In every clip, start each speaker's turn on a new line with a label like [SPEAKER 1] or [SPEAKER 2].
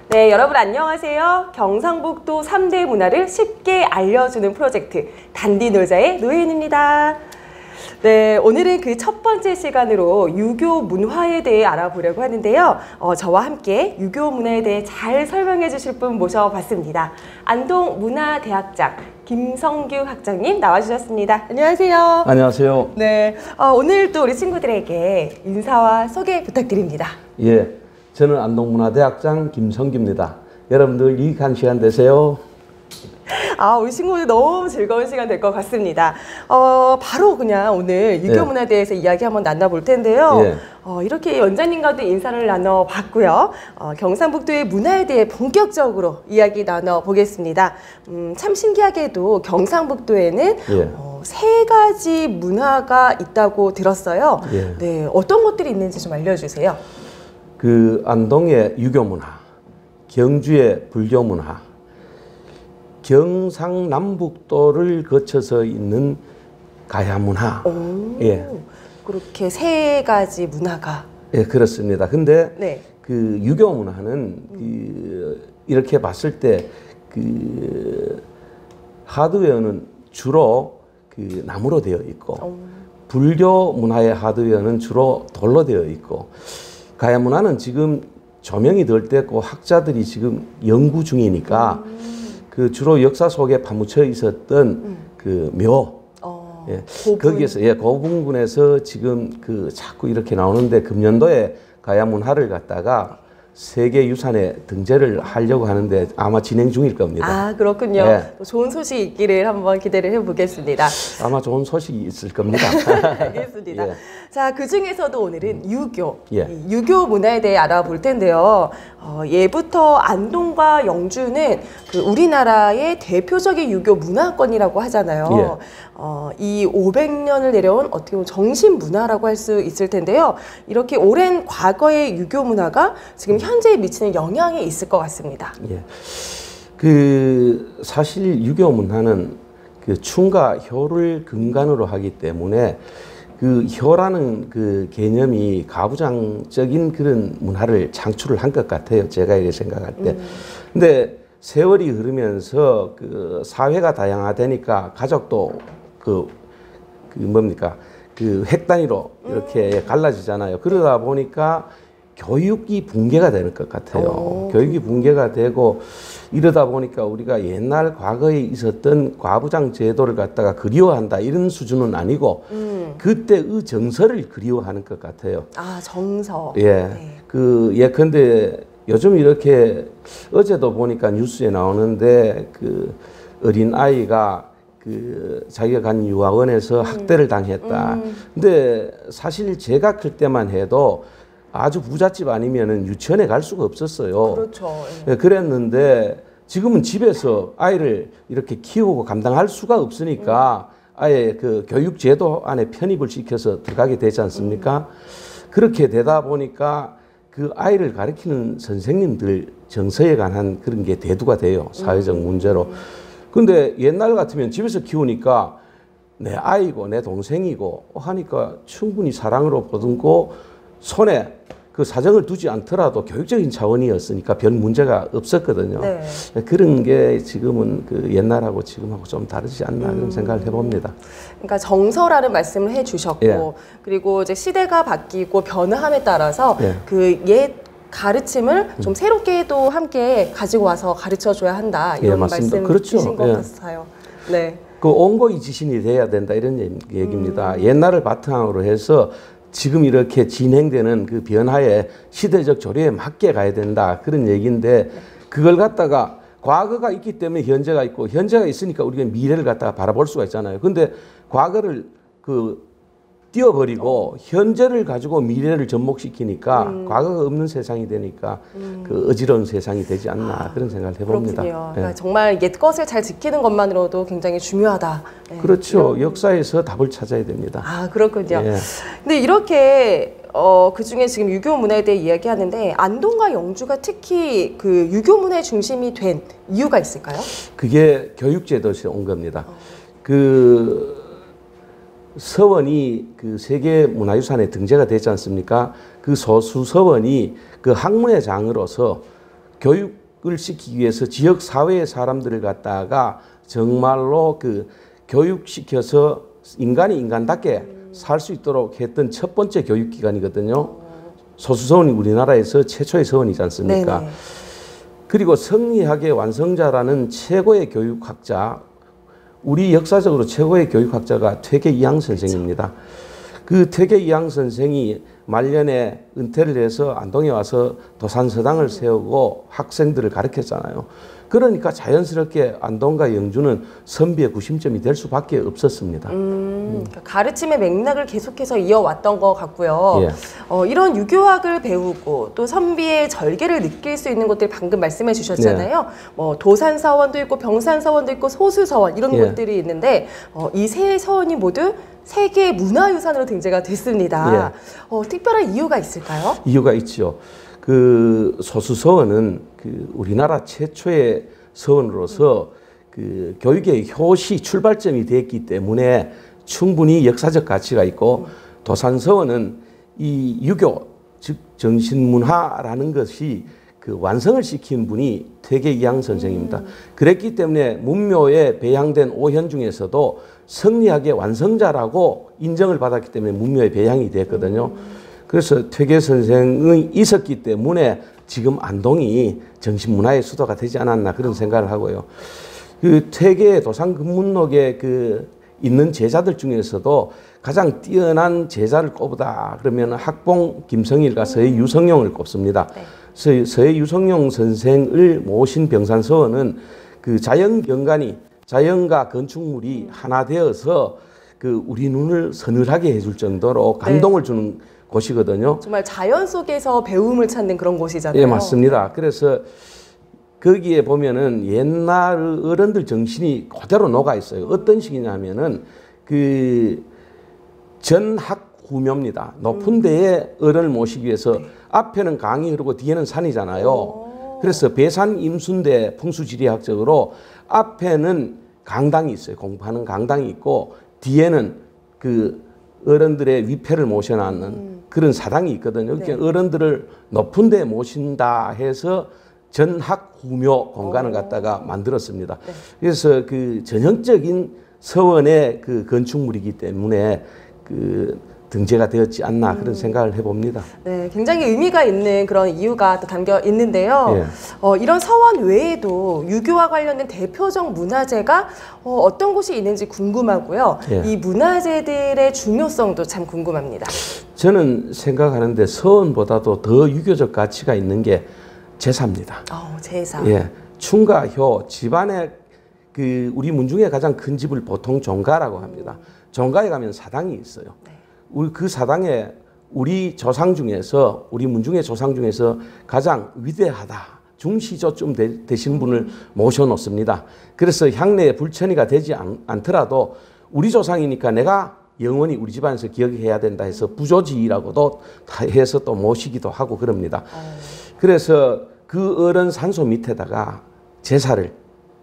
[SPEAKER 1] 네, 여러분 안녕하세요. 경상북도 3대 문화를 쉽게 알려주는 프로젝트 단디노자의 노예인입니다. 네, 오늘은 그 첫 번째 시간으로 유교 문화에 대해 알아보려고 하는데요. 저와 함께 유교 문화에 대해 잘 설명해 주실 분 모셔봤습니다. 안동문화대학장 김성규 학장님 나와주셨습니다. 안녕하세요.
[SPEAKER 2] 안녕하세요.
[SPEAKER 1] 네, 오늘 또 우리 친구들에게 인사와 소개 부탁드립니다.
[SPEAKER 2] 예, 저는 안동문화대학장 김성규입니다. 여러분들 유익한 시간 되세요.
[SPEAKER 1] 우리 친구들 너무 즐거운 시간 될 것 같습니다. 바로 그냥 오늘 유교 문화에 대해서 이야기 한번 나눠볼 텐데요. 이렇게 원장님과도 인사를 나눠봤고요. 경상북도의 문화에 대해 본격적으로 이야기 나눠보겠습니다. 참 신기하게도 경상북도에는 세 가지 문화가 있다고 들었어요. 네, 어떤 것들이 있는지 좀 알려주세요.
[SPEAKER 2] 그 안동의 유교 문화, 경주의 불교 문화, 경상남북도를 거쳐서 있는 가야 문화.
[SPEAKER 1] 그렇게 세 가지 문화가.
[SPEAKER 2] 예, 그렇습니다. 근데 그 유교 문화는 이렇게 봤을 때 그 하드웨어는 주로 그 나무로 되어 있고 불교 문화의 하드웨어는 주로 돌로 되어 있고 가야 문화는 지금 조명이 덜 됐고 학자들이 지금 연구 중이니까 그 주로 역사 속에 파묻혀 있었던 그 묘, 거기에서 고분군에서 지금 그 자꾸 이렇게 나오는데 금년도에 가야 문화를 갖다가 세계유산에 등재를 하려고 하는데 아마 진행 중일 겁니다.
[SPEAKER 1] 그렇군요. 좋은 소식이 있기를 한번 기대를 해보겠습니다.
[SPEAKER 2] 아마 좋은 소식이 있을 겁니다.
[SPEAKER 1] 알겠습니다. 자, 그 중에서도 오늘은 유교 문화에 대해 알아볼 텐데요. 예부터 안동과 영주는 그 우리나라의 대표적인 유교 문화권이라고 하잖아요. 이 500년을 내려온 어떻게 보면 정신 문화라고 할 수 있을 텐데요. 이렇게 오랜 과거의 유교 문화가 지금 현재에 미치는 영향이 있을 것 같습니다.
[SPEAKER 2] 그 사실 유교 문화는 그 충과 효를 근간으로 하기 때문에 그 효라는 그 개념이 가부장적인 그런 문화를 창출을 한 것 같아요. 제가 이렇게 생각할 때. 근데 세월이 흐르면서 그 사회가 다양화되니까 가족도 그 뭡니까? 그 획 단위로 이렇게 갈라지잖아요. 그러다 보니까 교육이 붕괴가 되는 것 같아요. 교육이 붕괴가 되고 이러다 보니까 우리가 옛날 과거에 있었던 과부장 제도를 갖다가 그리워한다 이런 수준은 아니고 그때의 정서를 그리워하는 것 같아요.
[SPEAKER 1] 정서.
[SPEAKER 2] 예컨대 요즘 이렇게 어제도 보니까 뉴스에 나오는데 그 어린 아이가 그 자기가 간 유아원에서 학대를 당했다. 근데 사실 제가 클 때만 해도 아주 부잣집 아니면은 유치원에 갈 수가 없었어요.
[SPEAKER 1] 그렇죠.
[SPEAKER 2] 그랬는데 지금은 집에서 아이를 이렇게 키우고 감당할 수가 없으니까 아예 그 교육 제도 안에 편입을 시켜서 들어가게 되지 않습니까? 그렇게 되다 보니까 그 아이를 가르치는 선생님들 정서에 관한 그런 게 대두가 돼요. 사회적 문제로. 근데 옛날 같으면 집에서 키우니까 내 아이고 내 동생이고 하니까 충분히 사랑으로 보듬고 손에 그 사정을 두지 않더라도 교육적인 차원이었으니까 별 문제가 없었거든요. 그런 게 지금은 그 옛날하고 지금하고 좀 다르지 않나 그런 생각을 해봅니다.
[SPEAKER 1] 그러니까 정서라는 말씀을 해주셨고 그리고 이제 시대가 바뀌고 변화함에 따라서 그 옛 가르침을 좀 새롭게도 함께 가지고 와서 가르쳐줘야 한다 이런 말씀이신 것 같아요.
[SPEAKER 2] 그 온고의 지신이 돼야 된다 이런 얘기입니다. 옛날을 바탕으로 해서 지금 이렇게 진행되는 그 변화에 시대적 조류에 맞게 가야 된다 그런 얘기인데 그걸 갖다가 과거가 있기 때문에 현재가 있고 현재가 있으니까 우리가 미래를 갖다가 바라볼 수가 있잖아요. 근데 과거를 그 띄워버리고 현재를 가지고 미래를 접목시키니까 과거가 없는 세상이 되니까 그 어지러운 세상이 되지 않나 그런 생각을 해봅니다.
[SPEAKER 1] 그렇군요. 그러니까 정말 옛 것을 잘 지키는 것만으로도 굉장히 중요하다.
[SPEAKER 2] 그렇죠. 역사에서 답을 찾아야 됩니다.
[SPEAKER 1] 그렇군요. 근데 이렇게 그 중에 지금 유교 문화에 대해 이야기하는데 안동과 영주가 특히 그 유교 문화의 중심이 된 이유가 있을까요?
[SPEAKER 2] 그게 교육제도에서 온 겁니다. 서원이 그 세계 문화유산에 등재가 되지 않습니까? 그 소수 서원이 그 학문의 장으로서 교육을 시키기 위해서 지역 사회의 사람들을 갖다가 정말로 그 교육시켜서 인간이 인간답게 살 수 있도록 했던 첫 번째 교육기관이거든요. 소수 서원이 우리나라에서 최초의 서원이지 않습니까? 네네. 그리고 성리학의 완성자라는 최고의 교육학자, 우리 역사적으로 최고의 교육학자가 퇴계 이항 선생입니다. 그 퇴계 이항 선생이 말년에 은퇴를 해서 안동에 와서 도산서당을 세우고 학생들을 가르쳤잖아요. 그러니까 자연스럽게 안동과 영주는 선비의 구심점이 될 수밖에 없었습니다.
[SPEAKER 1] 가르침의 맥락을 계속해서 이어왔던 것 같고요. 예. 이런 유교학을 배우고 또 선비의 절개를 느낄 수 있는 곳들 방금 말씀해 주셨잖아요. 예. 뭐 도산서원도 있고 병산서원도 있고 소수서원 이런 예. 곳들이 있는데 이 세 서원이 모두 세계 문화유산으로 등재가 됐습니다. 예. 특별한 이유가 있을까요?
[SPEAKER 2] 이유가 있죠. 그 소수서원은 그 우리나라 최초의 서원으로서 그 교육의 효시 출발점이 됐기 때문에 충분히 역사적 가치가 있고 도산서원은 이 유교 즉 정신문화라는 것이 그 완성을 시킨 분이 퇴계 이항 선생입니다. 그랬기 때문에 문묘에 배양된 오현 중에서도 성리학의 완성자라고 인정을 받았기 때문에 문묘에 배양이 됐거든요. 그래서 퇴계 선생이 있었기 때문에 지금 안동이 정신문화의 수도가 되지 않았나 그런 생각을 하고요. 그 퇴계 도산근문록에 그 있는 제자들 중에서도 가장 뛰어난 제자를 꼽으다 그러면 학봉 김성일과 서해 유성룡을 꼽습니다. 네. 서해 유성룡 선생을 모신 병산서원은 그 자연경관이 자연과 건축물이 하나 되어서 그 우리 눈을 서늘하게 해줄 정도로 감동을 네. 주는 곳이거든요.
[SPEAKER 1] 정말 자연 속에서 배움을 찾는 그런 곳이잖아요.
[SPEAKER 2] 예, 맞습니다. 그래서 거기에 보면은 옛날 어른들 정신이 그대로 녹아 있어요. 어떤 식이냐면은 그 전학후묘입니다. 높은 데에 어른을 모시기 위해서 앞에는 강이 흐르고 뒤에는 산이잖아요. 그래서 배산 임순대 풍수지리학적으로 앞에는 강당이 있어요. 공부하는 강당이 있고 뒤에는 그 어른들의 위패를 모셔놨는 그런 사당이 있거든요. 네. 어른들을 높은 데 모신다 해서 전학후묘 공간을 갖다가 만들었습니다. 네. 그래서 그 전형적인 서원의 그 건축물이기 때문에 그 등재가 되었지 않나 그런 생각을 해봅니다.
[SPEAKER 1] 네, 굉장히 의미가 있는 그런 이유가 또 담겨 있는데요. 예. 이런 서원 외에도 유교와 관련된 대표적 문화재가 어떤 곳이 있는지 궁금하고요. 예. 이 문화재들의 중요성도 참 궁금합니다.
[SPEAKER 2] 저는 생각하는데 서원보다도 더 유교적 가치가 있는 게 제사입니다.
[SPEAKER 1] 제사.
[SPEAKER 2] 예, 충과 효 집안의 그 우리 문중의 가장 큰 집을 보통 종가라고 합니다. 종가에 가면 사당이 있어요. 네. 우리 그 사당에 우리 조상 중에서 우리 문중의 조상 중에서 가장 위대하다 중시조쯤 되신 분을 모셔놓습니다. 그래서 향내에 불천이가 되지 않더라도 우리 조상이니까 내가 영원히 우리 집안에서 기억해야 된다 해서 부조지라고도 해서 또 모시기도 하고 그럽니다. 그래서 그 어른 산소 밑에다가 제사를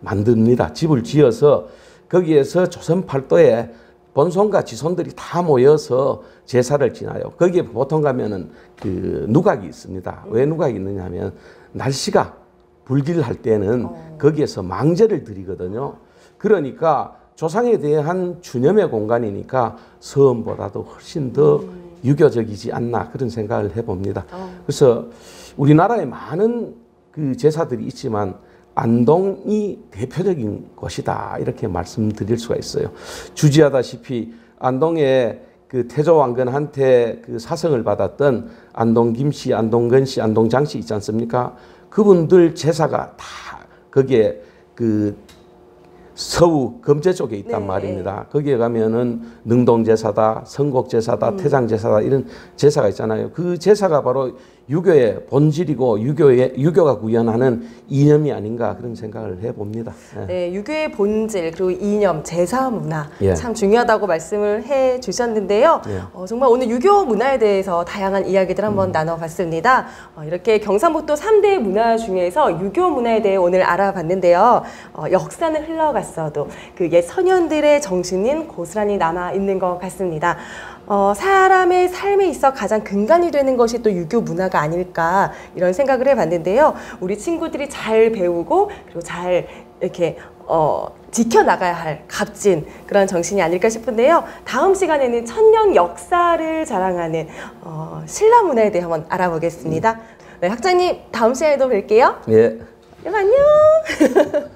[SPEAKER 2] 만듭니다. 집을 지어서 거기에서 조선 팔도에 본손과 지손들이 다 모여서 제사를 지나요. 거기에 보통 가면은 그 누각이 있습니다. 왜 누각이 있느냐 하면 날씨가 불길할 때는 거기에서 망제를 드리거든요. 그러니까 조상에 대한 주념의 공간이니까 서원보다도 훨씬 더 유교적이지 않나 그런 생각을 해봅니다. 그래서 우리나라에 많은 그 제사들이 있지만 안동이 대표적인 곳이다 이렇게 말씀드릴 수가 있어요. 주지하다시피 안동에 그 태조왕건한테 그 사성을 받았던 안동 김씨, 안동건 씨, 안동장 씨 있지 않습니까? 그분들 제사가 다 거기에 그 서우 검제 쪽에 있단 말입니다. 거기에 가면은 능동제사다, 성곡제사다, 태장제사다 이런 제사가 있잖아요. 그 제사가 바로 유교의 본질이고 유교가 구현하는 이념이 아닌가 그런 생각을 해봅니다. 예.
[SPEAKER 1] 네, 유교의 본질 그리고 이념, 제사 문화
[SPEAKER 2] 예.
[SPEAKER 1] 참 중요하다고 말씀을 해주셨는데요.
[SPEAKER 2] 예.
[SPEAKER 1] 정말 오늘 유교 문화에 대해서 다양한 이야기들 한번 나눠봤습니다. 이렇게 경상북도 3대 문화 중에서 유교 문화에 대해 오늘 알아봤는데요. 역사는 흘러갔어도 그 옛 선현들의 정신은 고스란히 남아 있는 것 같습니다. 사람의 삶에 있어 가장 근간이 되는 것이 또 유교 문화가 아닐까 이런 생각을 해봤는데요. 우리 친구들이 잘 배우고 그리고 잘 이렇게 지켜나가야 할 값진 그런 정신이 아닐까 싶은데요. 다음 시간에는 천년 역사를 자랑하는 신라 문화에 대해 한번 알아보겠습니다. 네, 학장님 다음 시간에도 뵐게요.
[SPEAKER 2] 예.
[SPEAKER 1] 안녕.